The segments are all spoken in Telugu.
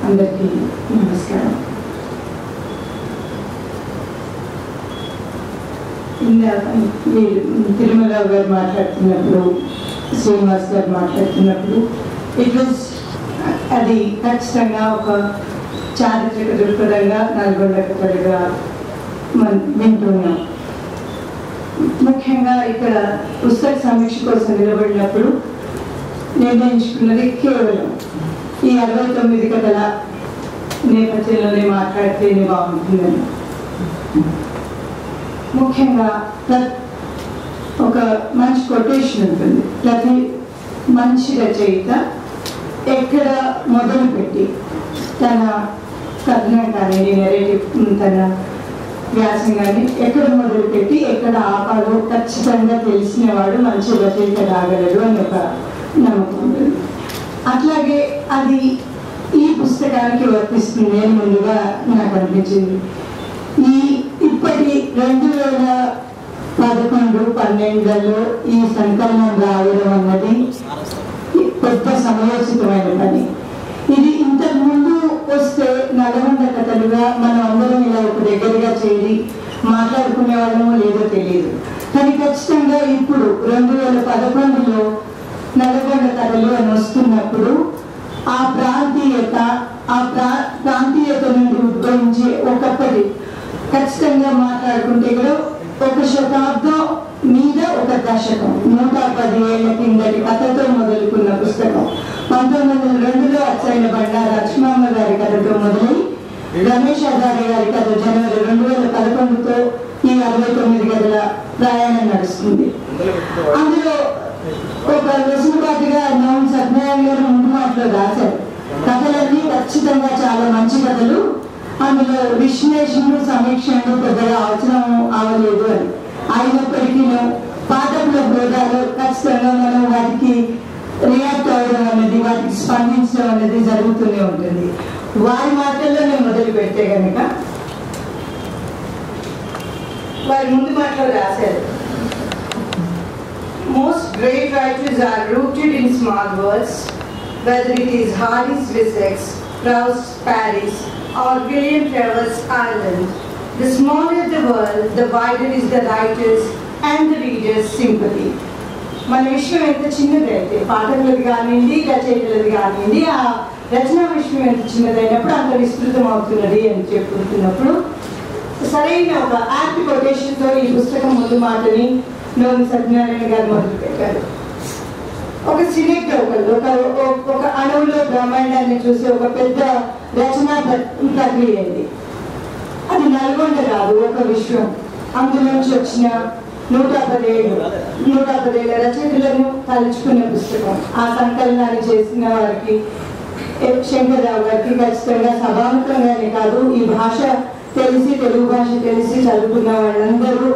అందరికీ నమస్కారం. తిరుమలరావు గారు మాట్లాడుతున్నప్పుడు, శ్రీనివాస్ గారు మాట్లాడుతున్నప్పుడు అది ఖచ్చితంగా ఒక చారిత్రక దృక్పథంగా నల్గొండ కథలుగా మనం వింటున్నాం. ముఖ్యంగా ఇక్కడ పుస్తక సమీక్ష కోసం నిలబడినప్పుడు నిర్ణయించుకున్నది కేవలం ఈ 69 కథల నేపథ్యంలోనే మాట్లాడితేనే బాగుంటుందని. ముఖ్యంగా ఒక మంచి కొటేషన్ ఉంటుంది. ప్రతి మంచి రచయిత ఎక్కడ మొదలుపెట్టి తన కథనం కానీ నెరేటివ్ తన వ్యాసం కానీ ఎక్కడ మొదలుపెట్టి ఎక్కడ ఆపాలో ఖచ్చితంగా తెలిసిన వాడు మంచి రచయిత రాగలడు అని ఒక నమ్మకం ఉంటుంది. అట్లాగే అది ఈ పుస్తకానికి వర్తిస్తుంది అని ముందుగా నాకు అనిపించింది. ఇప్పటి 2011-12లో ఈ సంకలనం రావడం అన్నది పెద్ద సమయోచితమైన పని. ఇది ఇంతకు ముందు వస్తే నల్గొండ కథలుగా మనం అందరం ఇలా ఒక దగ్గరగా చేరి మాట్లాడుకునే వాళ్ళమో లేదో తెలియదు. కానీ ఖచ్చితంగా ఇప్పుడు 2011లో నల్గొండ కథలు అని వస్తున్నప్పుడు ఆ ప్రాంతీయత నుండి ఉద్భవించే ఒకప్పటి ఖచ్చితంగా మాట్లాడుకుంటే కూడా ఒక శతాబ్దం మీద ఒక దశకం 110 ఏళ్ల కిందటి కథతో మొదలుకున్న పుస్తకం 1902లో అచ్చైన బండారు లక్ష్మమ్మ గారి కథతో మొదలై రమేష్ అదారి గారి కథ జనవరి 2011తో ఈ 69 కథల ప్రయాణం నడుస్తుంది. అందులో ఒక వెసులుబాటుగా నౌన్ సత్యనారాయణ గారు ముందు మాటలో రాశారు. కథలన్నీ ఖచ్చితంగా చాలా మంచి కథలు, అందులో విశ్లేషణలు సమీక్షలు పెద్దగా అవసరం అవ్వలేదు అని. అయినప్పటికీ పాఠకుల హోదాలో ఖచ్చితంగా మనం వాటికి రియాక్ట్ అవ్వడం అనేది, వాటికి స్పందించడం అనేది జరుగుతూనే ఉంటుంది. వారి మాటల్లోనే మొదలు పెడితే కనుక వారి ముందు మాటలో రాశారు, most great writers are rooted in small worlds, whether it is Hardy's Wessex, Proust's Paris, or William Trevor's Ireland. The smaller the world, the wider is the writer's and the reader's sympathy. మన విషయం ఎంత చిన్నదైతే పాఠకులది కానివ్వండి, రచయితలది కానివ్వండి, ఆ రచనా విషయం ఎంత చిన్నదైనప్పుడు అంత విస్తృతం అవుతున్నది అని చెప్పుకుంటున్నప్పుడు సరైన ఒక యాక్ట్ కొటేషన్తో ఈ పుస్తకం ముందు మాటని నోని సత్యనారాయణ గారు మొదలు పెట్టారు. ఒక సినెక్ట్ ఒక అణువులో బ్రహ్మాండాన్ని చూసి ఒక పెద్ద రచనా ప్రక్రియ అది. అది నల్గొండ కాదు, ఒక విశ్వం. అందులోంచి వచ్చిన 110 రచయితలను తలుచుకున్న పుస్తకం. ఆ సంకలనాన్ని చేసిన వారికి శంకర్రావు గారికి ఖచ్చితంగా సభాముఖంగానే కాదు, ఈ భాష తెలిసి తెలుగు భాష తెలిసి చదువుకున్న వాళ్ళందరూ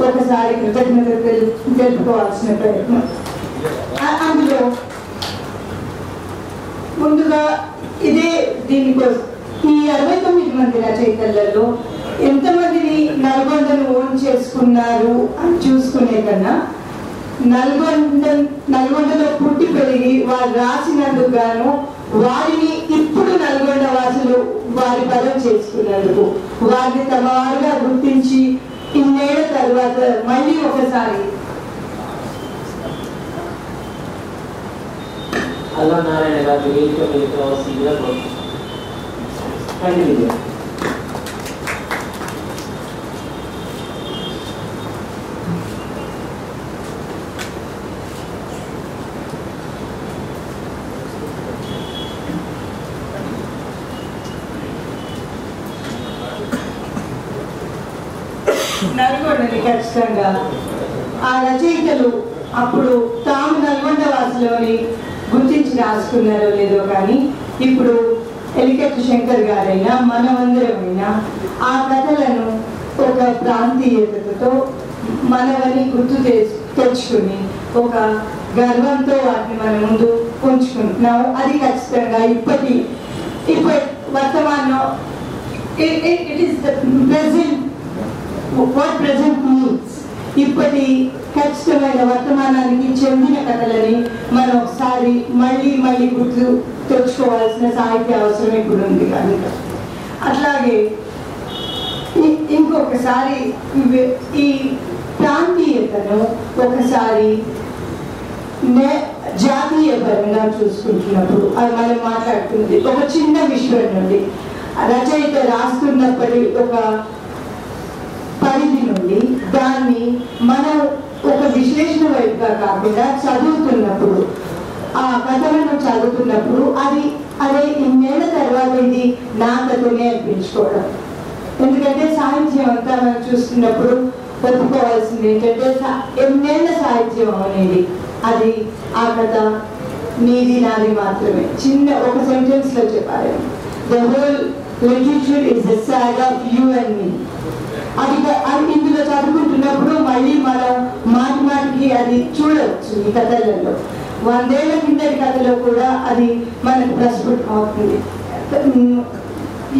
ఒకసారి కృతజ్ఞత తెలుపుకోవాల్సిన ప్రయత్నం. అందులో ముందుగా దీనికోసం ఈ 69 మంది రచయితలలో ఎంతమందిని నల్గొండను ఓన్ చేసుకున్నారు అని చూసుకునే కన్నా నల్గొండలో పుట్టి పెరిగి వారు రాసినందుకు గాను వారిని ఇప్పుడు నల్గొండ వాసులు వారి పదం చేసుకున్నందుకు వారిని తమ వారుగా గుర్తించి ఇన్నేళ్ల తర్వాత మళ్ళీ ఒకసారి అల్లా నారాయణ గారు నల్గొండని ఖచ్చితంగా ఆ రచయితలు అప్పుడు తాము నల్గొండ వాసులని గుర్తించి రాసుకున్నారో లేదో కానీ ఇప్పుడు ఎలికెట్టు శంకర్ గారైనా మనమందరమైనా ఆ కథలను ఒక ప్రాంతీయతతో మనవని గుర్తు తెచ్చుకుని ఒక గర్వంతో వాటిని మన ముందు ఉంచుకుంటున్నాము. అది ఖచ్చితంగా ఇప్పటి వర్తమానం it is the present what present needs. ఇప్పటి ఖచ్చితమైన వర్తమానానికి చెందిన కథలని మనం ఒకసారి మళ్ళీ గుర్తు తెచ్చుకోవాల్సిన సాహిత్య అవసరం ఇప్పుడు ఉంది కనుక. అట్లాగే ఇంకొకసారి ఈ ప్రాంతీయతను ఒకసారి జాతీయ పరంగా చూసుకుంటున్నప్పుడు అది మనం మాట్లాడుతుంది ఒక చిన్న విషయం నుండి రచయిత రాస్తున్నప్పటి ఒక పరిధి నుండి దాన్ని మనం ఒక విశ్లేషణ వైపుగా కాకుండా చదువుతున్నప్పుడు ఆ కథలను చదువుతున్నప్పుడు అది అదే ఇన్నేళ్ల తర్వాత ఇది నా కథనే అనిపించుకోవడం. ఎందుకంటే సాహిత్యం అంతా మనం చూస్తున్నప్పుడు ఒప్పుకోవాల్సింది ఏంటంటే ఎన్నేళ్ల సాహిత్యం అనేది అది ఆ కథ నీది నాది మాత్రమే. చిన్న ఒక సెంటెన్స్ లో చెప్పాలి, the whole literature is the saga of you and me. అది ఇందులో చదువుకుంటున్నప్పుడు మళ్ళీ మనం మాటి మాటికి అది చూడవచ్చు. ఈ కథలలో 100 ఏళ్ల కిందటి కథలో కూడా అది మనకు ప్రస్ఫుటం అవుతుంది,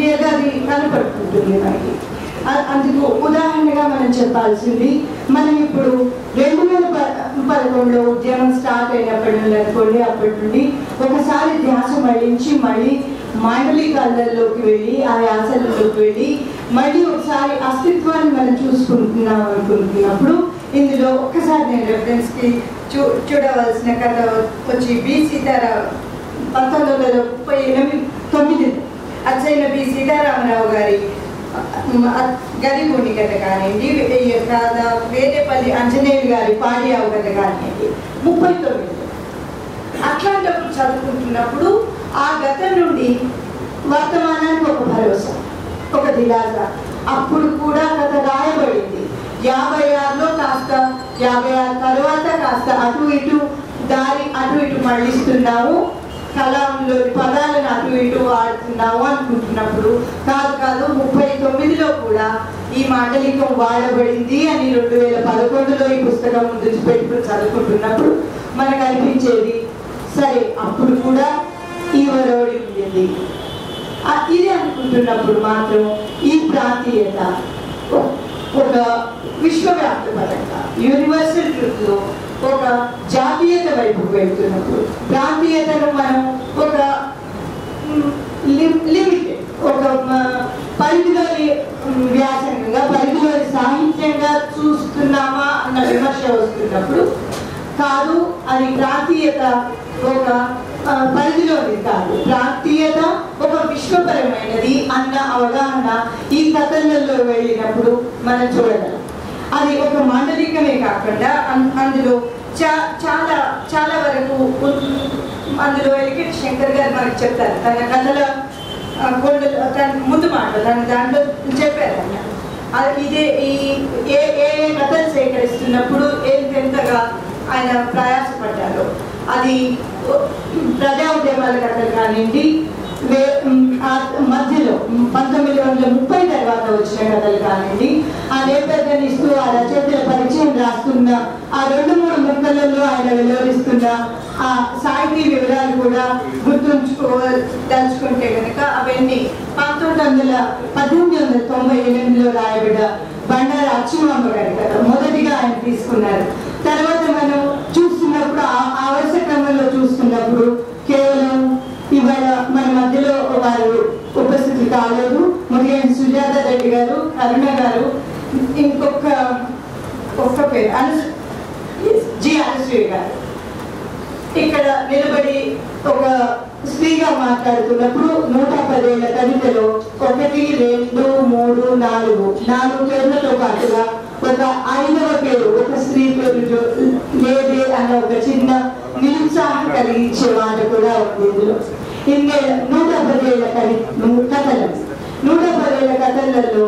లేదా అది కనపడుతుంటుంది మనకి. అందుకు ఉదాహరణగా మనం చెప్పాల్సింది, మనం ఇప్పుడు 2011లో ఉద్యమం స్టార్ట్ అయినప్పటి నుండి అనుకోండి, అప్పటి నుండి ఒకసారి ధ్యాస మళ్ళించి మళ్ళీ మాండలికాలలోకి వెళ్ళి ఆ యాసలలోకి వెళ్ళి మళ్ళీ ఒకసారి అస్తిత్వాన్ని మనం చూసుకుంటున్నాం అనుకుంటున్నప్పుడు ఇందులో ఒక్కసారి నేను రెఫరెన్స్కి చూడవలసిన కథ వచ్చి బి సీతారాం 1939 అచ్చైన బి సీతారామరావు గారి గదిగుండి కథ కానివ్వండి, వేరేపల్లి అంజనేయులు గారి పాడియావు కథ కానివ్వండి, 39. అట్లాంటప్పుడు చదువుకుంటున్నప్పుడు ఆ గతం నుండి వర్తమానానికి ఒక భరోసా, ఒక దిలాసా. అప్పుడు కూడా కథ రాయబడింది 56లో కాస్త 56 తర్వాత కాస్త అటు ఇటు దారి అటు ఇటు మళ్ళిస్తున్నాము, కలంలోని పదాలను అటు ఇటు వాడుతున్నాము అనుకుంటున్నప్పుడు కాదు 39లో కూడా ఈ మాండలికం వాడబడింది అని 2011లో ఈ పుస్తకం ముందు పెట్టుకుని చదువుకుంటున్నప్పుడు మనకు అనిపించేది సరే అప్పుడు కూడా ఈ వరవడి ఉంది. ఇది అనుకుంటున్నప్పుడు మాత్రం ఈ ప్రాంతీయత ఒక విశ్వవ్యాప్త పరంగా యూనివర్సల్ ట్రూత్ లో ఒక జాతీయత వైపుకు వెళ్తున్నప్పుడు ప్రాంతీయతను మనం ఒక లిమిటెడ్ ఒక పరిధిలోని వ్యాసంగా పరిధిలోని సాహిత్యంగా చూస్తున్నామా అన్న విమర్శ వస్తున్నప్పుడు కాదు, అది ప్రాంతీయత ఒక పరిధిలోని కాదు, ప్రాంతీయత ఒక విశ్వపరమైనది అన్న అవగాహన ఈ కథలలో వెళ్ళినప్పుడు మనం చూడగలం. అది ఒక మాండలికమే కాకుండా అందులో చాలా చాలా వరకు అందులో ఎలికెట్ శంకర్ గారు మనకు చెప్తారు తన కథల కొండలు తన ముందు మాట తన దాంట్లో చెప్పారు. ఇదే ఏ ఏ కథలు సేకరిస్తున్నప్పుడు ఎంతగా ఆయన ప్రయాసపడ్డారో అది ప్రజా ఉద్యమాల కథలు కానివ్వండి, మధ్యలో 1930 తర్వాత వచ్చిన కథలు కానివ్వండి, ఆ నేపథ్యాన్ని ఇస్తూ ఆ రచయితల పరిచయం రాస్తున్న ఆ 2-3 ముక్కలలో ఆయన వెలువరిస్తున్న ఆ సాహితీ వివరాలు కూడా గుర్తుంచుకోదలుచుకుంటే కనుక అవన్నీ 1898లో రాయబడ్డ బండారు అచ్చుమాంబ గారి కథ మొదటిగా ఆయన తీసుకున్నారు. తర్వాత మనం చూస్తున్నప్పుడు ఆ వరుస క్రమంలో చూస్తున్నప్పుడు కేవలం ఇవాళ మన మధ్యలో వారు ఉపస్థితి కాలేదు, ముదిగేని సుజాత రెడ్డి గారు, కరుణ గారు, ఇంకొక పేరు జి అనసూయ గారు ఇక్కడ నిలబడి ఒక స్త్రీగా మాట్లాడుతున్నప్పుడు 110 ఏళ్ల కవితలో 1, 2, 3, 4 పేర్లతో పాటుగా ఒక 5వ పేరు ఒక స్త్రీ పేరు లేదే అన్న ఒక చిన్న నిరుత్సాహం కలిగించే మాట కూడా ఉంది ఇందులో. 110 ఏళ్ల కథలు 110 ఏళ్ల కథలలో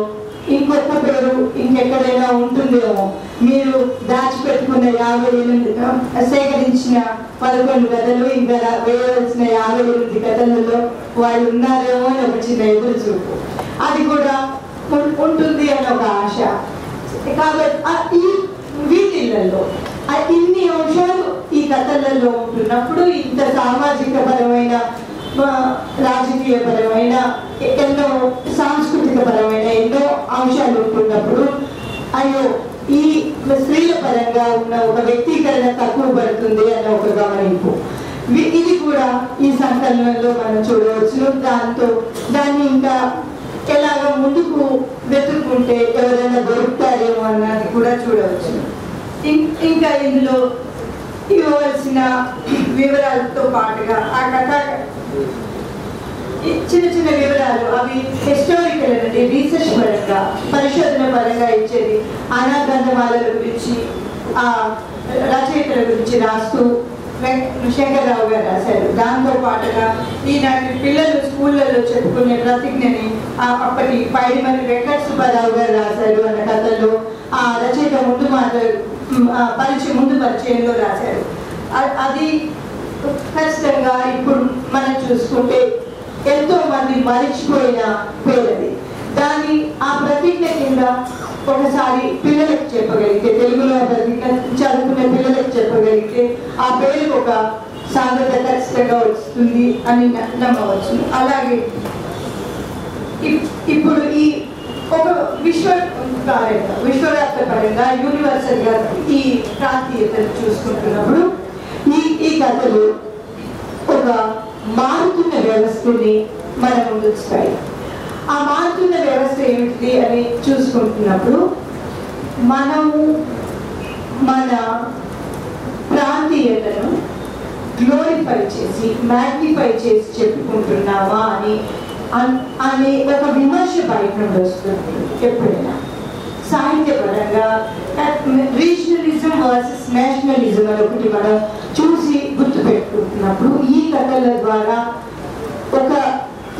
ఇంకొక పేరు ఇంకెక్కడైనా ఉంటుందేమో, మీరు దాచిపెట్టుకున్న 58 సేకరించిన 11 కథలు ఇంకా వేయవలసిన 58 కథలలో వాళ్ళు ఉన్నారేమో అని ఒక చిన్న ఎదురు చూపు, అది కూడా ఉంటుంది అని ఒక ఆశ. కాబట్టి ఈ వీటిలలో ఇన్ని అంశాలు ఈ కథలలో ఉంటున్నప్పుడు ఇంత సామాజిక పరమైన రాజకీయ పరమైన ఎన్నో సాంస్కృతిక పరమైన ఎన్నో అంశాలు ఉంటున్నప్పుడు అయ్యో ఈ స్త్రీల పరంగా ఉన్న ఒక వ్యక్తీకరణ తక్కువ పడుతుంది అన్న ఒక గమనింపు. ఇది కూడా ఈ సంకలనంలో మనం చూడవచ్చు. దాన్ని ఇంకా ఎలాగ ముందుకు వెతుక్కుంటే ఎవరైనా దొరుకుతారేమో అన్నది కూడా చూడవచ్చు. ఇంకా ఇందులో ఇవ్వవలసిన వివరాలతో పాటుగా ఆ కథ చిన్న చిన్న వివరాలు అవి హిస్టారికల్ అంటే రీసెర్చ్ పరంగా పరిశోధన పరంగా ఇచ్చేది. అనాగ్రంథమాలల గురించి ఆ రచయితల గురించి రాస్తూ శంకర్రావు గారు రాశారు. దాంతో పాటుగా ఈనాటి పిల్లలు స్కూళ్ళలో చెప్పుకునే ప్రతిజ్ఞని అప్పటి పైడిమల్లి వెంకట సుబ్బారావు గారు రాశారు అన్న కథలో ఆ రచయిత ముందు పరిచయంలో రాశారు. అది ఖచ్చితంగా ఇప్పుడు మనం చూసుకుంటే ఎంతో మంది మరిచిపోయిన పేరది. దాని ఆ ప్రతిజ్ఞ కింద ఒకసారి పిల్లలకు చెప్పగలిగితే, తెలుగులో ప్రతిజ్ఞ చదువుకునే పిల్లలకు చెప్పగలిగితే ఆ పేరుకు ఒక సాంద్రత ఖచ్చితంగా వస్తుంది అని నమ్మవచ్చు. అలాగే ఇప్పుడు ఈ ఒక విశ్వవ్యాప్త పరంగా యూనివర్సల్ గా ఈ ప్రాంతీయతను చూసుకుంటున్నప్పుడు ఈ కథలు ఒక మారుతున్న వ్యవస్థని మన ముందు వస్తాయి. ఆ మారుతున్న వ్యవస్థ ఏమిటి అని చూసుకుంటున్నప్పుడు మనము మన ప్రాంతీయతను గ్లోరిఫై చేసి మ్యాగ్నిఫై చేసి చెప్పుకుంటున్నావా అని ఒక విమర్శ బయట నుండి వస్తుంది. ఎప్పుడైనా సాహిత్యపరంగా రీజనలిజం వర్సెస్ నేషనలిజం అని ఒకటి మనం చూసి గుర్తుపెట్టుకుంటున్నప్పుడు ఈ కథల ద్వారా ఒక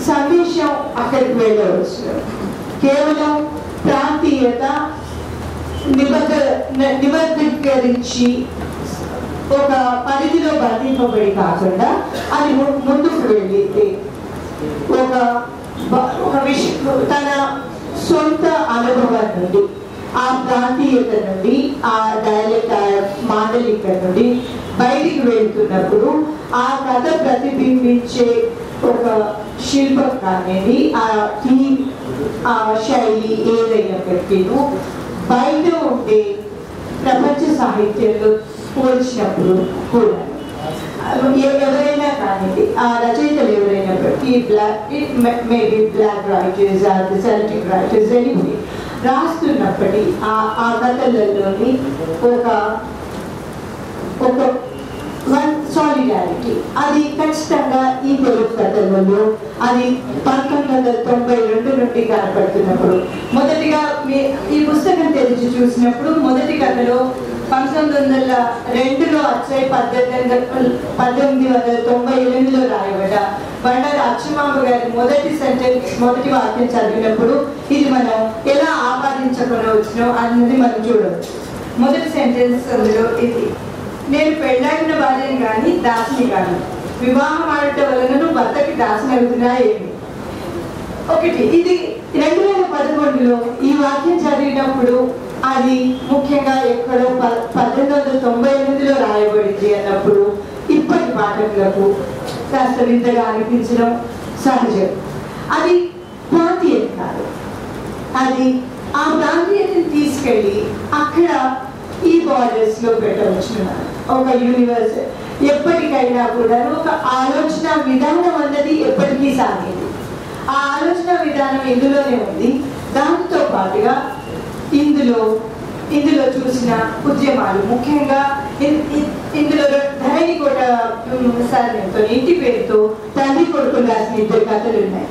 సందేశం అక్కడికి వెళ్ళవచ్చు. కేవలం ప్రాంతీయత నిబద్ధీకరించి ఒక పరిధిలో బంధింపబడి కాకుండా అది ముందుకు వెళ్ళితే తన సొంత అనుభవం నుండి ఆ ప్రాంతీయత నుండి ఆ డైలెక్ట్ మాండలిక నుండి బయటికి వెళ్తున్నప్పుడు ఆ కథ ప్రతిబింబించే ఒక శిల్పం కానిది ఆ శైలి ఏదైనప్పటికీ బయట ఉండే ప్రపంచ సాహిత్యంలో పోల్చినప్పుడు కూడా ఎవరైనా కానిది ఆ రచయితలు ఎవరైనప్పటికీ maybe black writers Celtic writers ఎనిమిది రాస్తున్నప్పటి ఆ కథలలోని ఒక సాలిడారిటీ అది ఖచ్చితంగా ఈ తెలుగు కథలలో అది 1992 నుండి కనపడుతున్నప్పుడు మొదటిగా ఈ పుస్తకం తెరిచి చూసినప్పుడు మొదటి కథలో 1902లో వచ్చాయి 1898లో రాయబడ్డ బండారు అచ్చమాంబ గారి మొదటి వాక్యం చదివినప్పుడు ఇది మనం ఎలా ఆపాదించకుండా వచ్చినో అన్నది మనం చూడవచ్చు. మొదటి సెంటెన్స్ అందులో ఇది: నేను పెళ్ళాడిన భార్యని కానీ దాసిని కానీ, వివాహం ఆడటం వలన భర్తకి దాసిని అవుతున్నా ఏమి. ఒకటి ఇది 2011లో ఈ వాక్యం చదివినప్పుడు అది ముఖ్యంగా ఎక్కడో 1898లో రాయబడింది అన్నప్పుడు ఇప్పటి పాఠకులకు కాస్త వింతగా అనిపించడం సహజం. అది ప్రాంతీయత కాదు, అది ఆ ప్రాంతీయతను తీసుకెళ్ళి అక్కడ ఈ బార్డర్స్ లో పెట్టవచ్చు. ఒక యూనివర్స్ ఎప్పటికైనా కూడా ఒక ఆలోచన విధానం అన్నది ఎప్పటికీ సాగేది. ఆ ఆలోచన విధానం ఇందులోనే ఉంది. దాంతో పాటుగా ఇందులో చూసిన ఉద్యమాలు ముఖ్యంగా ఇందులో ధరణి కోట సార్యంతో ఇంటి పేరుతో తండ్రి కొడుకులు రాసిన 2 కథలు ఉన్నాయి.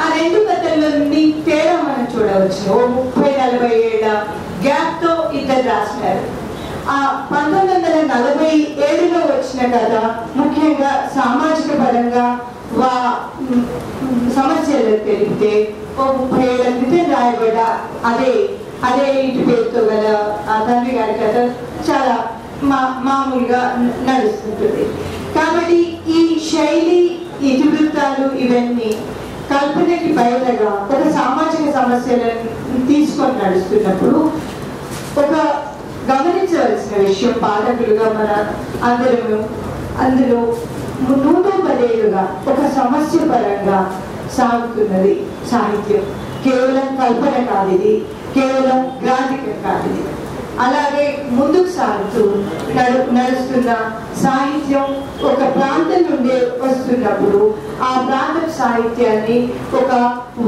ఆ 2 కథల్లో నుండి తేడా మనం చూడవచ్చు. 30-40 ఏళ్ల గ్యాప్ తో ఇద్దరు రాసినారు. ఆ 1947లో వచ్చిన కథ ముఖ్యంగా సామాజిక పరంగా సమస్యలు తెలిపితే 30 ఏళ్ల క్రితం రాయబడ్డ అదే ఇంటి పేరుతో గల ఆ తండ్రి గారి కథ చాలా మామూలుగా నడుస్తుంటుంది. కాబట్టి ఈ శైలి ఇతివృత్తాలు ఇవన్నీ కల్పనకి బయటగా ఒక సామాజిక సమస్యలను తీసుకొని నడుస్తున్నప్పుడు ఒక గమనించవలసిన విషయం పాఠకులుగా మన అందరూ అందులో 110 ఏళ్లుగా ఒక సమస్య పరంగా సాగుతున్నది సాహిత్యం. కేవలం కల్పన కాదు, ఇది కేవలం గ్రాంధికం కాదు. అలాగే ముందుకు సాగుతూ నడుస్తున్న సాహిత్యం ఒక ప్రాంతం నుండి వస్తున్నప్పుడు ఆ ప్రాంత సాహిత్యాన్ని ఒక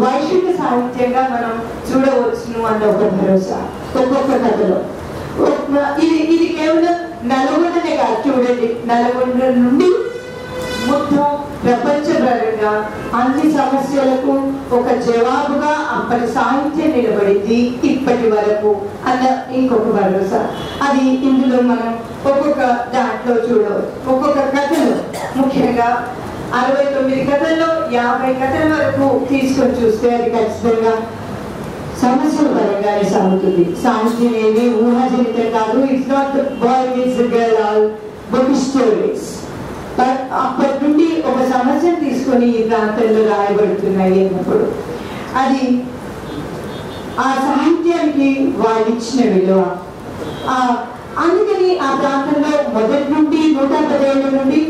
వైశ్విక సాహిత్యంగా మనం చూడవచ్చును అన్న ఒక భరోసా ఒక్కొక్క కథలో. ఇది కేవలం నల్గొండనే కాదు, చూడండి, నల్గొండ నుండి మొత్తం ప్రపంచపరంగా అన్ని సమస్యలకు ఒక జవాబుగా అప్పటి సాహిత్యం నిలబడింది ఇప్పటి వరకు అన్న ఇంకొక భరోసా. అది ఇందులో మనం ఒక్కొక్క దాంట్లో చూడవచ్చు. ఒక్కొక్క కథలో ముఖ్యంగా 69 కథల్లో 50 కథల వరకు తీసుకొని చూస్తే అది ఖచ్చితంగా సమస్యల పరంగానే సాగుతుంది. సాహిత్యం ఏమి ఊహాజనితం కాదు. It's not the boy meets the girl all book stories. అప్పటి నుండి ఒక సమస్యను తీసుకొని ఈ ప్రాంతంలో రాయబడుతున్నాయి అన్నప్పుడు అది ఆ సాహిత్యానికి వాళ్ళు ఇచ్చిన విలువ. అందుకని ఆ ప్రాంతంలో మొదటి నుండి 110 ఏళ్ళ నుండి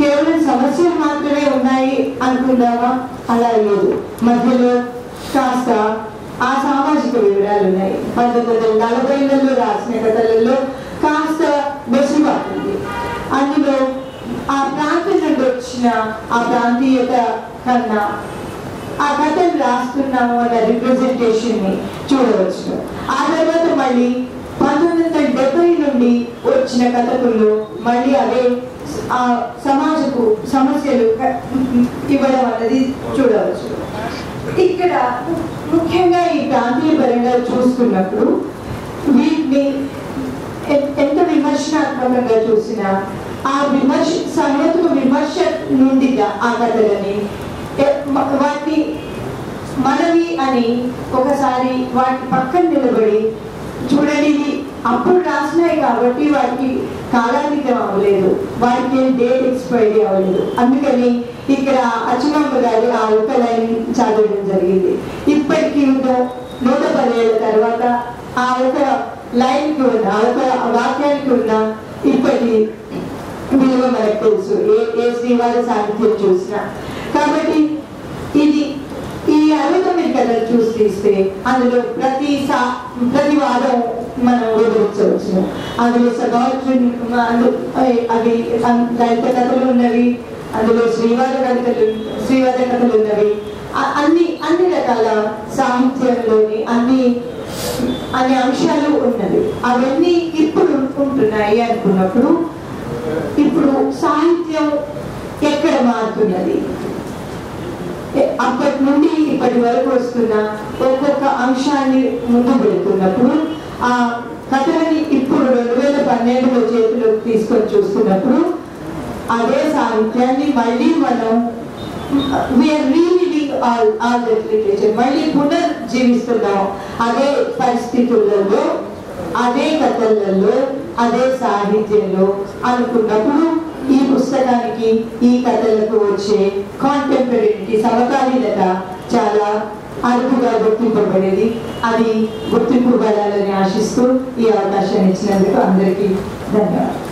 కేవలం సమస్యలు మాత్రమే ఉన్నాయి అనుకుందామా? అలా లేదు. మధ్యలో కాస్త ఆ సామాజిక వివరాలు ఉన్నాయి. 1940లలో రాసిన కథలలో కాస్త వెసులుబాటు ఉంది. అందులో ఆ ప్రాంతం నుండి వచ్చిన ఆ ప్రాంతీయత కన్నా ఆ కథను రాస్తున్నాము అన్న రిప్రజెంటేషన్ ని చూడవచ్చు. ఆ తర్వాత మళ్ళీ 1970 నుండి వచ్చిన కథకుల్లో మళ్ళీ అదే ఆ సమాజపు సమస్యలు ఇవ్వడం అన్నది చూడవచ్చు. ఇక్కడ ముఖ్యంగా ఈ ప్రాంతీయ పరంగా చూస్తున్నప్పుడు వీటిని ఎంత విమర్శనాత్మకంగా చూసినా ఆ విమర్శ సహేతుక విమర్శ నుండి ఆ కథలని వాటిని మనవి అని ఒకసారి వాటి పక్కన నిలబడి చూడండి, అప్పుడు రాసినాయి కాబట్టి వాటికి కాలాతీతం అవ్వలేదు, వాటికి డేట్ ఎక్స్పైరీ అవ్వలేదు. అందుకని ఇక్కడ అచ్చుమాంబ గారి ఆ ఒక లైన్ చదవడం జరిగింది. ఇప్పటికీ 110 ఏళ్ళ తర్వాత ఆ ఒక లైన్కి ఉన్న ఆ ఒక వాక్యానికి ఉన్న ఇప్పటి విలువ మనకు తెలుసు, ఏ శ్రీవారి సాహిత్యం చూసినా. కాబట్టి ఇది ఈ 69 కథలు చూసి తీస్తే అందులో ప్రతి వాదం మనం వివరించవచ్చు. అందులో సబాల్టర్న్ అవి దళిత కథలు ఉన్నవి, అందులో శ్రీవాద కథలు ఉన్నవి. అన్ని రకాల సాహిత్యంలోని అన్ని అంశాలు ఉన్నవి. అవన్నీ ఇప్పుడు ఉంటున్నాయి అనుకున్నప్పుడు ఇప్పుడు సాహిత్యం ఎక్కడ మారుతున్నది? అప్పటి నుండి ఇప్పటి వరకు వస్తున్న ఒక్కొక్క అంశాన్ని ముందు పెడుతున్నప్పుడు ఆ కథలని ఇప్పుడు 2012లో చేతిలోకి తీసుకొని చూస్తున్నప్పుడు అదే సాహిత్యాన్ని మళ్ళీ మనం మళ్ళీ పునర్జీవిస్తున్నాం. అదే పరిస్థితులలో, అదే కథలలో, అదే సాహిత్యంలో అనుకున్నప్పుడు ఈ పుస్తకానికి, ఈ కథలకు వచ్చే కాంటెంపరీటీ, సమకాలీనత చాలా అరుదుగా గుర్తింపబడేది. అది గుర్తింపు పడాలని ఆశిస్తూ ఈ అవకాశాన్ని ఇచ్చినందుకు అందరికీ ధన్యవాదాలు.